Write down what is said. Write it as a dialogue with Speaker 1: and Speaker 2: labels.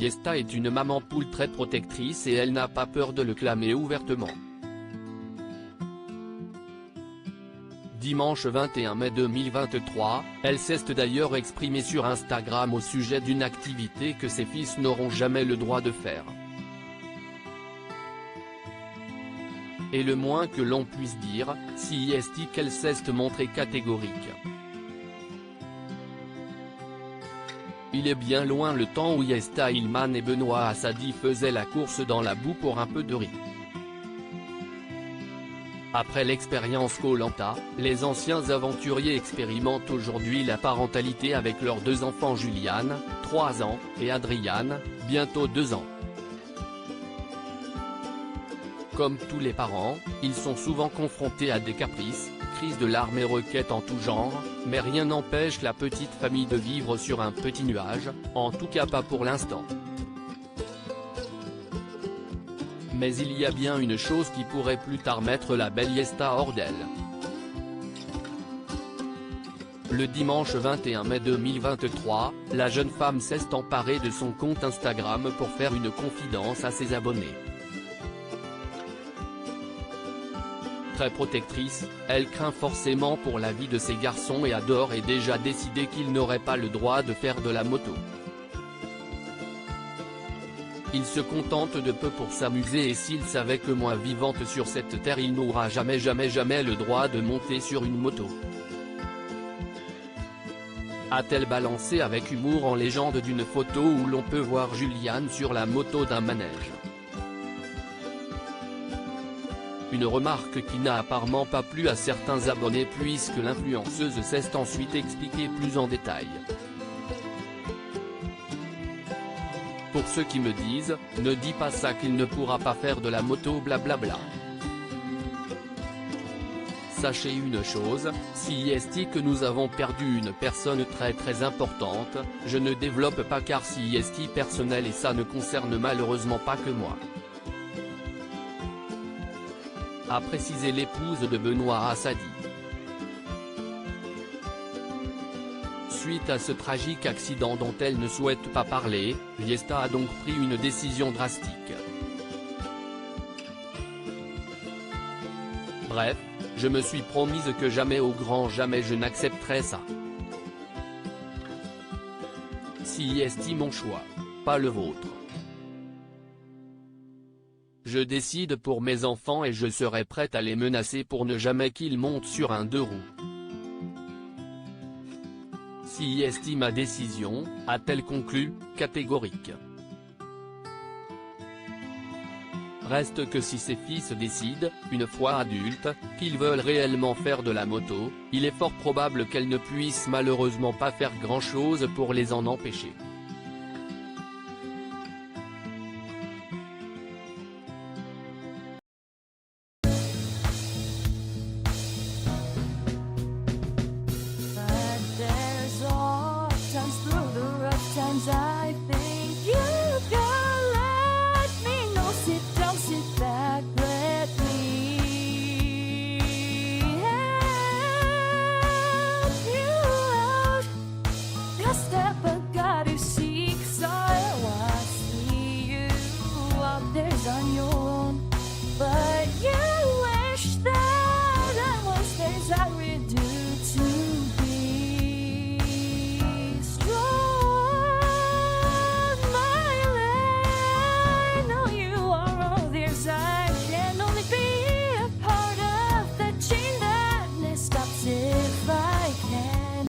Speaker 1: Yesta est une maman poule très protectrice et elle n'a pas peur de le clamer ouvertement. Dimanche 21 mai 2023, elle s'est d'ailleurs exprimée sur Instagram au sujet d'une activité que ses fils n'auront jamais le droit de faire. Et le moins que l'on puisse dire, si est qu'elle s'est montrée catégorique. Il est bien loin le temps où Yesta Ilman et Benoît Assadi faisaient la course dans la boue pour un peu de riz. Après l'expérience Koh-Lanta, les anciens aventuriers expérimentent aujourd'hui la parentalité avec leurs deux enfants Juliane, 3 ans, et Adriane, bientôt 2 ans. Comme tous les parents, ils sont souvent confrontés à des caprices, crises de larmes et requêtes en tout genre, mais rien n'empêche la petite famille de vivre sur un petit nuage, en tout cas pas pour l'instant. Mais il y a bien une chose qui pourrait plus tard mettre la belle Yesta hors d'elle. Le dimanche 21 mai 2023, la jeune femme s'est emparée de son compte Instagram pour faire une confidence à ses abonnés. Très protectrice, elle craint forcément pour la vie de ses garçons et adore et déjà décidé qu'ils n'auraient pas le droit de faire de la moto. Il se contente de peu pour s'amuser et s'il savait que moi vivante sur cette terre il n'aura jamais le droit de monter sur une moto. A-t-elle balancé avec humour en légende d'une photo où l'on peut voir Juliane sur la moto d'un manège. Une remarque qui n'a apparemment pas plu à certains abonnés puisque l'influenceuse s'est ensuite expliquée plus en détail. Pour ceux qui me disent, ne dis pas ça qu'il ne pourra pas faire de la moto blablabla. Sachez une chose, si est que nous avons perdu une personne très importante, je ne développe pas car si est personnel et ça ne concerne malheureusement pas que moi. A précisé l'épouse de Benoît Assadi. Suite à ce tragique accident dont elle ne souhaite pas parler, Yesta a donc pris une décision drastique. Bref, je me suis promise que jamais au grand jamais je n'accepterai ça. Si est mon choix, pas le vôtre. Je décide pour mes enfants et je serai prête à les menacer pour ne jamais qu'ils montent sur un 2 roues. Si est ma décision, a-t-elle conclu, catégorique. Reste que si ses fils décident, une fois adultes, qu'ils veulent réellement faire de la moto, il est fort probable qu'elle ne puisse malheureusement pas faire grand-chose pour les en empêcher.